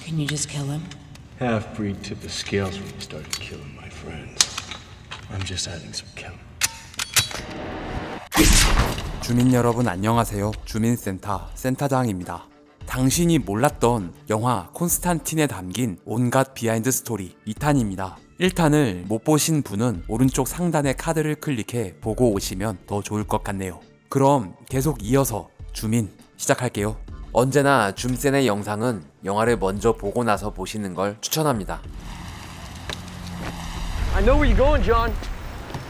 Can you just kill him? Half-breed tipped the scales when he started killing my friends. I'm just adding some count. 주민 여러분 안녕하세요. 주민센터 센터장입니다. 당신이 몰랐던 영화 콘스탄틴에 담긴 온갖 비하인드 스토리 2탄입니다. 1탄을 못 보신 분은 오른쪽 상단의 카드를 클릭해 보고 오시면 더 좋을 것 같네요. 그럼 계속 이어서 주민 시작할게요. 언제나 줌센의 영상은 영화를 먼저 보고 나서 보시는 걸 추천합니다. I know where you're going, John.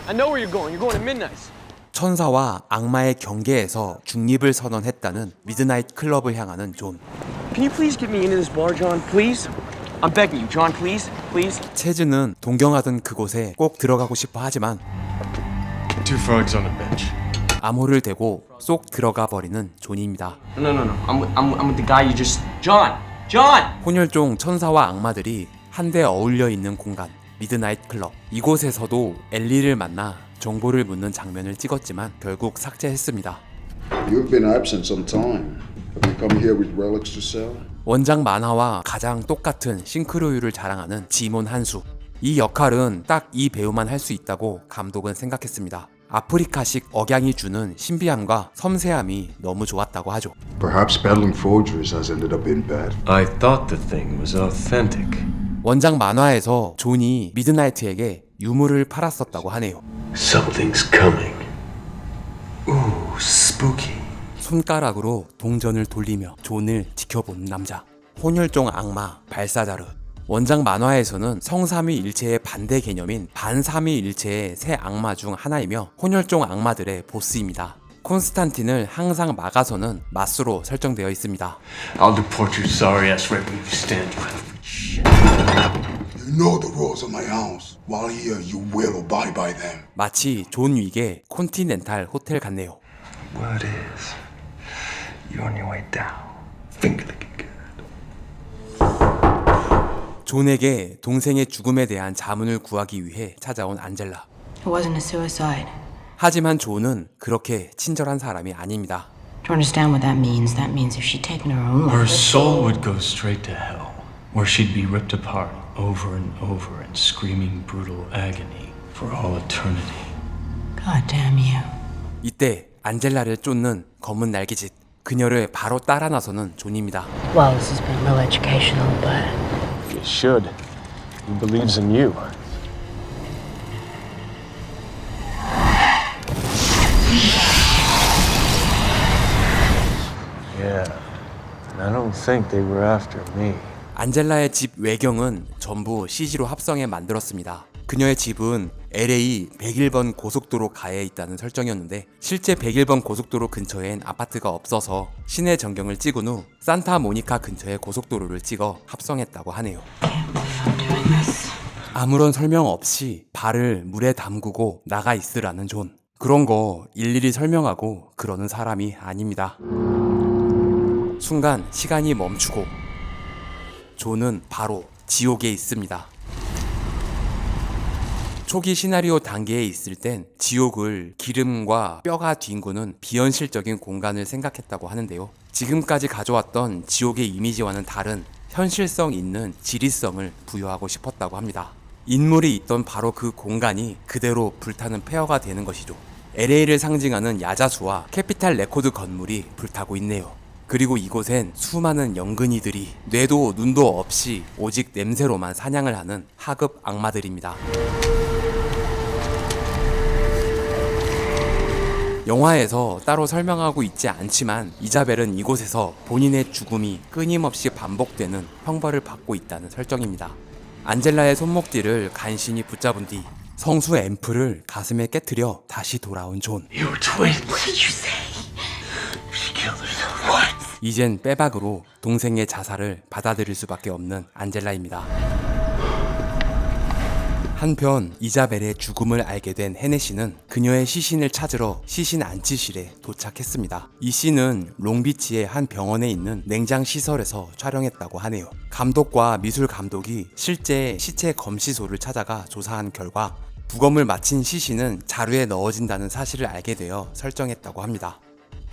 I know where you're going. You're going to Midnight's. 천사와 악마의 경계에서 중립을 선언했다는 미드나잇 클럽을 향하는 존. Can you please get me into this bar, John? Please? I'm begging you, John. Please, please. 체즈는 동경하던 그곳에 꼭 들어가고 싶어 하지만 Two frogs on a bench. 암호를 대고 쏙 들어가 버리는 존입니다. No. I'm with the guy you just. John. 혼혈종 천사와 악마들이 한데 어울려 있는 공간 미드나잇 클럽. 이곳에서도 엘리를 만나 정보를 묻는 장면을 찍었지만 결국 삭제했습니다. You've been absent some time. Have you come here with relics to sell? 원작 만화와 가장 똑같은 싱크로율을 자랑하는 지몬 한수. 이 역할은 딱 이 배우만 할 수 있다고 감독은 생각했습니다. 아프리카식 억양이 주는 신비함과 섬세함이 너무 좋았다고 하죠. Perhaps battling forgeries has ended up being bad. I thought the thing was authentic. 원작 만화에서 존이 미드나이트에게 유물을 팔았었다고 하네요. Something's coming. Ooh, spooky. 손가락으로 동전을 돌리며 존을 지켜보는 남자. 혼혈종 악마 발사자르. 원작 만화에서는 성삼위일체의 반대 개념인 반삼위일체의 새 악마 중 하나이며 혼혈종 악마들의 보스입니다. 콘스탄틴을 항상 막아서는 마수로 설정되어 있습니다. I'll deport you sorry ass right when you stand. You have shit. You know the rules of my house. While here, you will abide by them. 마치 존 윅의 콘티넨탈 호텔 같네요. What is? You're on your way down. Finger licking good. 존에게 동생의 죽음에 대한 자문을 구하기 위해 찾아온 안젤라. It wasn't a suicide. 하지만 존은 그렇게 친절한 사람이 아닙니다. To understand what that means if she'd taken her own Her life. soul would go straight to hell, where she'd be ripped apart over and over in screaming brutal agony for all eternity. God damn you. 이때 안젤라를 쫓는 검은 날개짓. 그녀를 바로 따라 나서는 존입니다. Well, this has been real educational, but You should. He believes in you. Yeah, and I don't think they were after me. 안젤라의 집 외경은 전부 CG로 합성해 만들었습니다. 그녀의 집은 LA 101번 고속도로 가에 있다는 설정이었는데 실제 101번 고속도로 근처엔 아파트가 없어서 시내 전경을 찍은 후 산타모니카 근처의 고속도로를 찍어 합성했다고 하네요. 아무런 설명 없이 발을 물에 담그고 나가 있으라는 존. 그런 거 일일이 설명하고 그러는 사람이 아닙니다. 순간 시간이 멈추고 존은 바로 지옥에 있습니다. 초기 시나리오 단계에 있을 땐 지옥을 기름과 뼈가 뒹구는 비현실적인 공간을 생각했다고 하는데요. 지금까지 가져왔던 지옥의 이미지와는 다른 현실성 있는 지리성을 부여하고 싶었다고 합니다. 인물이 있던 바로 그 공간이 그대로 불타는 폐허가 되는 것이죠. LA를 상징하는 야자수와 캐피탈 레코드 건물이 불타고 있네요. 그리고 이곳엔 수많은 영근이들이 뇌도 눈도 없이 오직 냄새로만 사냥을 하는 하급 악마들입니다. 영화에서 따로 설명하고 있지 않지만 이자벨은 이곳에서 본인의 죽음이 끊임없이 반복되는 형벌을 받고 있다는 설정입니다. 안젤라의 손목뒤를 간신히 붙잡은 뒤 성수 앰프를 가슴에 깨트려 다시 돌아온 존. Your twin. What did you say? She killed herself. What? 이젠 빼박으로 동생의 자살을 받아들일 수밖에 없는 안젤라입니다. 한편 이자벨의 죽음을 알게 된 헤네시는 그녀의 시신을 찾으러 시신 안치실에 도착했습니다. 이 씬은 롱비치의 한 병원에 있는 냉장시설에서 촬영했다고 하네요. 감독과 미술 감독이 실제 시체 검시소를 찾아가 조사한 결과 부검을 마친 시신은 자루에 넣어진다는 사실을 알게 되어 설정했다고 합니다.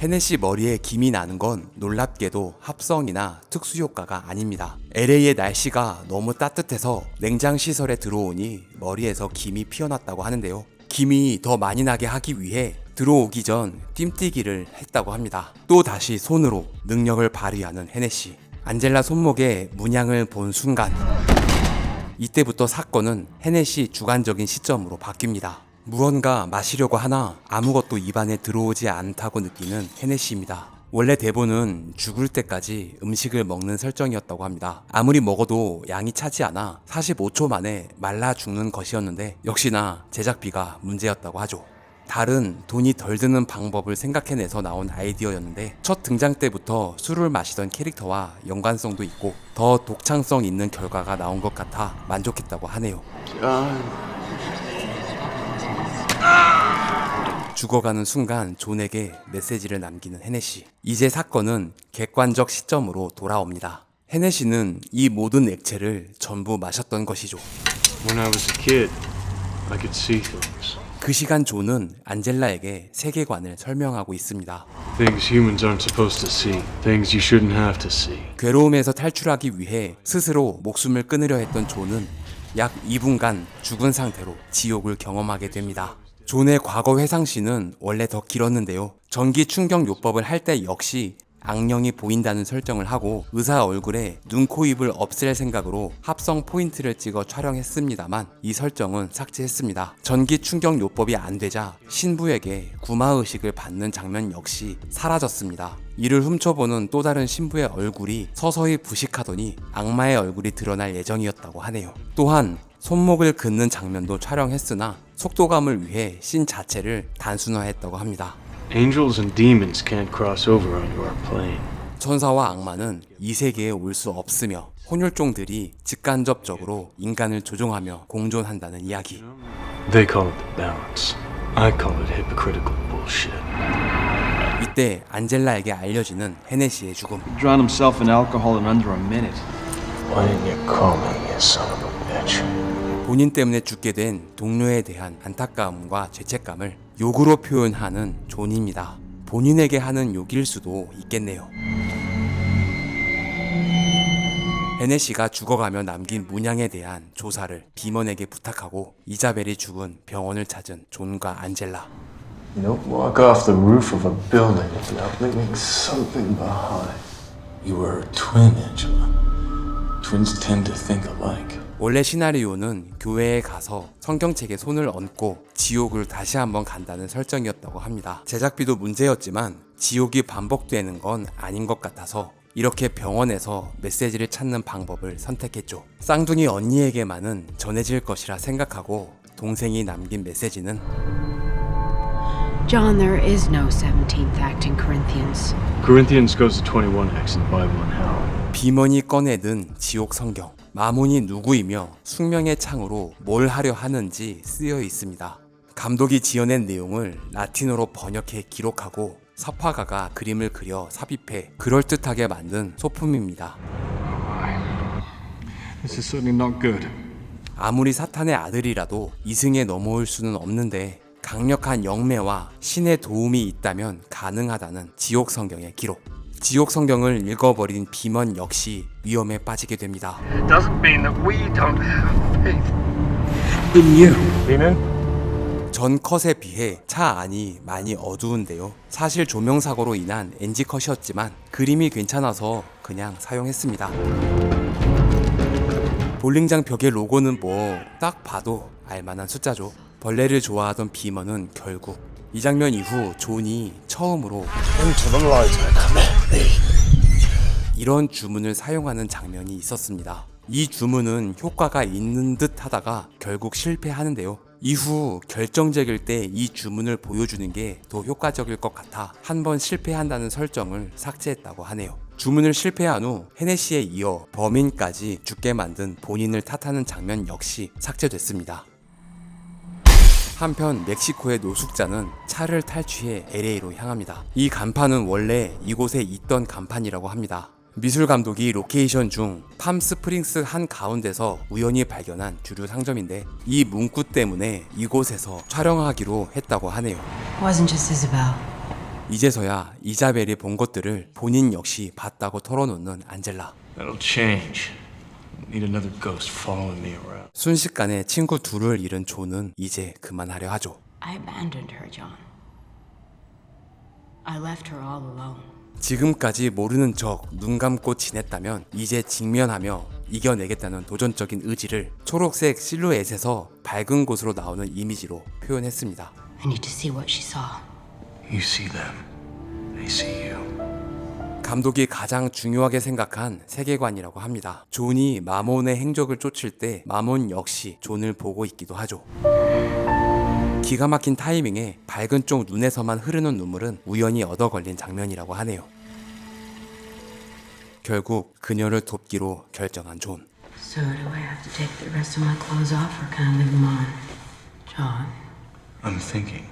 헤네시 머리에 김이 나는 건 놀랍게도 합성이나 특수효과가 아닙니다. LA의 날씨가 너무 따뜻해서 냉장시설에 들어오니 머리에서 김이 피어났다고 하는데요. 김이 더 많이 나게 하기 위해 들어오기 전 뜀뛰기를 했다고 합니다. 또 다시 손으로 능력을 발휘하는 헤네시. 안젤라 손목에 문양을 본 순간 이때부터 사건은 헤네시 주관적인 시점으로 바뀝니다. 무언가 마시려고 하나 아무것도 입안에 들어오지 않다고 느끼는 헤네시입니다. 원래 대본은 죽을 때까지 음식을 먹는 설정이었다고 합니다. 아무리 먹어도 양이 차지 않아 45초 만에 말라 죽는 것이었는데 역시나 제작비가 문제였다고 하죠. 달은 돈이 덜 드는 방법을 생각해내서 나온 아이디어였는데 첫 등장 때부터 술을 마시던 캐릭터와 연관성도 있고 더 독창성 있는 결과가 나온 것 같아 만족했다고 하네요. 죽어가는 순간 존에게 메시지를 남기는 헤네시. 이제 사건은 객관적 시점으로 돌아옵니다. 헤네시는 이 모든 액체를 전부 마셨던 것이죠. When I was a kid, I could see things. 그 시간 존은 안젤라에게 세계관을 설명하고 있습니다. Things humans aren't supposed to see. Things you shouldn't have to see. 괴로움에서 탈출하기 위해 스스로 목숨을 끊으려 했던 존은 약 2분간 죽은 상태로 지옥을 경험하게 됩니다. 존의 과거 회상시는 원래 더 길었는데요. 전기 충격 요법을 할 때 역시 악령이 보인다는 설정을 하고 의사 얼굴에 눈, 코, 입을 없앨 생각으로 합성 포인트를 찍어 촬영했습니다만 이 설정은 삭제했습니다. 전기 충격 요법이 안 되자 신부에게 구마의식을 받는 장면 역시 사라졌습니다. 이를 훔쳐보는 또 다른 신부의 얼굴이 서서히 부식하더니 악마의 얼굴이 드러날 예정이었다고 하네요. 또한 손목을 긋는 장면도 촬영했으나 속도감을 위해 씬 자체를 단순화했다고 합니다. Angels and demons can't cross over onto our plane. 천사와 악마는 이 세계에 올 수 없으며 혼혈종들이 직간접적으로 인간을 조종하며 공존한다는 이야기. They call it the balance. I call it hypocritical bullshit. 이때 안젤라에게 알려지는 헤네시의 죽음. Drowned himself in alcohol in under a minute. Why didn't you call me, you son of a bitch? 본인 때문에 죽게 된 동료에 대한 안타까움과 죄책감을 욕으로 표현하는 존입니다. 본인에게 하는 욕일 수도 있겠네요. 헤네시가 죽어가며 남긴 문양에 대한 조사를 비먼에게 부탁하고 이자벨이 죽은 병원을 찾은 존과 안젤라. You don't walk off the roof of a building without leaving something behind. You were a twin, Angela. Twins tend to think alike. 원래 시나리오는 교회에 가서 성경책에 손을 얹고 지옥을 다시 한번 간다는 설정이었다고 합니다. 제작비도 문제였지만 지옥이 반복되는 건 아닌 것 같아서 이렇게 병원에서 메시지를 찾는 방법을 선택했죠. 쌍둥이 언니에게만은 전해질 것이라 생각하고 동생이 남긴 메시지는 John, there is no 17th act in Corinthians. Corinthians goes to 21 acts in the Bible and hell. 비먼이 꺼내든 지옥 성경. 마몬이 누구이며 숙명의 창으로 뭘 하려 하는지 쓰여 있습니다. 감독이 지어낸 내용을 라틴어로 번역해 기록하고 섭화가가 그림을 그려 삽입해 그럴듯하게 만든 소품입니다. This is certainly not good. 아무리 사탄의 아들이라도 이승에 넘어올 수는 없는데 강력한 영매와 신의 도움이 있다면 가능하다는 지옥 성경의 기록. 지옥 성경을 읽어버린 비먼 역시 위험에 빠지게 됩니다. Doesn't mean that we don't have faith. In you. Demon? 전 컷에 비해 차 안이 많이 어두운데요. 사실 조명 사고로 인한 NG 컷이었지만 그림이 괜찮아서 그냥 사용했습니다. 볼링장 벽의 로고는 뭐 딱 봐도 알만한 숫자죠. 벌레를 좋아하던 비먼은 결국 이 장면 이후 존이 처음으로 이런 주문을 사용하는 장면이 있었습니다. 이 주문은 효과가 있는 듯 하다가 결국 실패하는데요. 이후 결정적일 때 이 주문을 보여주는 게 더 효과적일 것 같아 한 번 실패한다는 설정을 삭제했다고 하네요. 주문을 실패한 후 헤네시에 이어 범인까지 죽게 만든 본인을 탓하는 장면 역시 삭제됐습니다. 한편 멕시코의 노숙자는 차를 탈취해 LA로 향합니다. 이 간판은 원래 이곳에 있던 간판이라고 합니다. 미술 감독이 로케이션 중 팜스프링스 한 가운데서 우연히 발견한 주류 상점인데 이 문구 때문에 이곳에서 촬영하기로 했다고 하네요. Wasn't just Isabel. 이제서야 이자벨이 본 것들을 본인 역시 봤다고 털어놓는 안젤라. That'll change. Need another ghost following me around. 순식간에 친구 둘을 잃은 존은 이제 그만하려 하죠. I abandoned her, John. I left her all alone. 지금까지 모르는 척 눈 감고 지냈다면 이제 직면하며 이겨내겠다는 도전적인 의지를 초록색 실루엣에서 밝은 곳으로 나오는 이미지로 표현했습니다. I need to see what she saw. You see them. They see you. 감독이 가장 중요하게 생각한 세계관이라고 합니다. 존이 마몬의 행적을 쫓을 때 마몬 역시 존을 보고 있기도 하죠. 기가 막힌 타이밍에 밝은 쪽 눈에서만 흐르는 눈물은 우연히 얻어 걸린 장면이라고 하네요. 결국 그녀를 돕기로 결정한 존. So do I have to take the rest of my clothes off or can I leave them on? John. I'm thinking.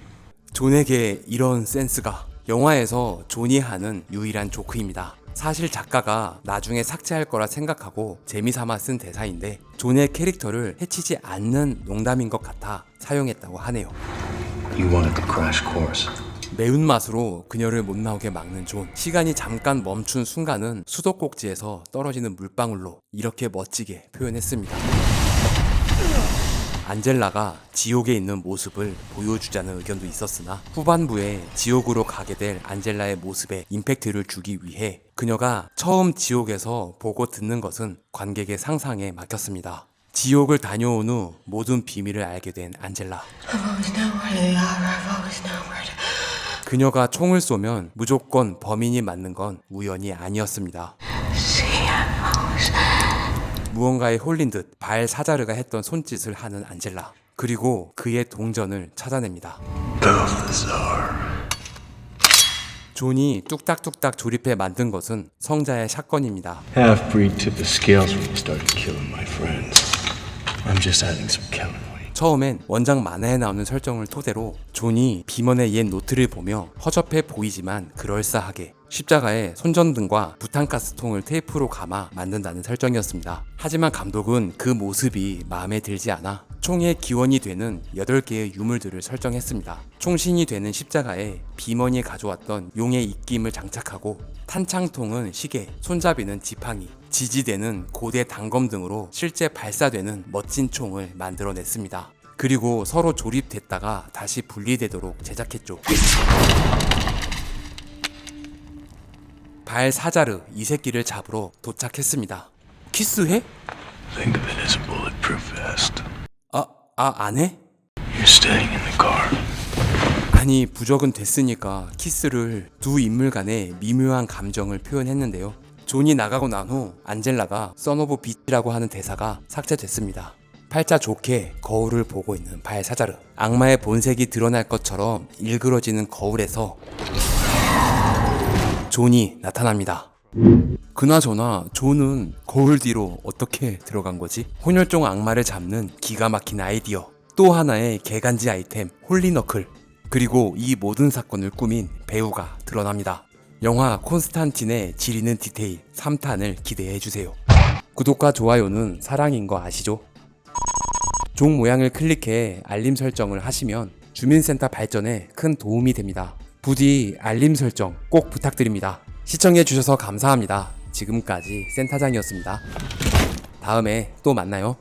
존에게 이런 센스가 영화에서 존이 하는 유일한 조크입니다. 사실 작가가 나중에 삭제할 거라 생각하고 재미삼아 쓴 대사인데 존의 캐릭터를 해치지 않는 농담인 것 같아 사용했다고 하네요. You wanted the crash course. 매운맛으로 그녀를 못 나오게 막는 존. 시간이 잠깐 멈춘 순간은 수도꼭지에서 떨어지는 물방울로 이렇게 멋지게 표현했습니다. 안젤라가 지옥에 있는 모습을 보여주자는 의견도 있었으나 후반부에 지옥으로 가게 될 안젤라의 모습에 임팩트를 주기 위해 그녀가 처음 지옥에서 보고 듣는 것은 관객의 상상에 맡겼습니다. 지옥을 다녀온 후 모든 비밀을 알게 된 안젤라. 그녀가 총을 쏘면 무조건 범인이 맞는 건 우연이 아니었습니다. 무언가에 홀린 듯 발 사자르가 했던 손짓을 하는 안젤라. 그리고 그의 동전을 찾아냅니다. 존이 뚝딱뚝딱 조립해 만든 것은 성자의 샷건입니다. Half-breed tipped the scales when he started killing my friends. I'm just adding some counterweight. 처음엔 원작 만화에 나오는 설정을 토대로 존이 비먼의 옛 노트를 보며 허접해 보이지만 그럴싸하게 십자가에 손전등과 부탄가스통을 테이프로 감아 만든다는 설정이었습니다. 하지만 감독은 그 모습이 마음에 들지 않아 총의 기원이 되는 8개의 유물들을 설정했습니다. 총신이 되는 십자가에 비먼이 가져왔던 용의 입김을 장착하고 탄창통은 시계, 손잡이는 지팡이, 지지대는 고대 단검 등으로 실제 발사되는 멋진 총을 만들어냈습니다. 그리고 서로 조립됐다가 다시 분리되도록 제작했죠. 발 사자르 이 새끼를 잡으러 도착했습니다. 키스해? Think of it as a bulletproof vest. 안 해? You're staying in the car. 아니 부적은 됐으니까 키스를 두 인물 간의 미묘한 감정을 표현했는데요. 존이 나가고 난 후 안젤라가 선 오브 비치라고 하는 대사가 삭제됐습니다. 팔자 좋게 거울을 보고 있는 발 사자르. 악마의 본색이 드러날 것처럼 일그러지는 거울에서 존이 나타납니다. 그나저나 존은 거울 뒤로 어떻게 들어간 거지? 혼혈종 악마를 잡는 기가 막힌 아이디어. 또 하나의 개간지 아이템 홀리너클. 그리고 이 모든 사건을 꾸민 배우가 드러납니다. 영화 콘스탄틴의 지리는 디테일 3탄을 기대해주세요. 구독과 좋아요는 사랑인 거 아시죠? 종 모양을 클릭해 알림 설정을 하시면 주민센터 발전에 큰 도움이 됩니다. 부디 알림 설정 꼭 부탁드립니다. 시청해주셔서 감사합니다. 지금까지 센터장이었습니다. 다음에 또 만나요.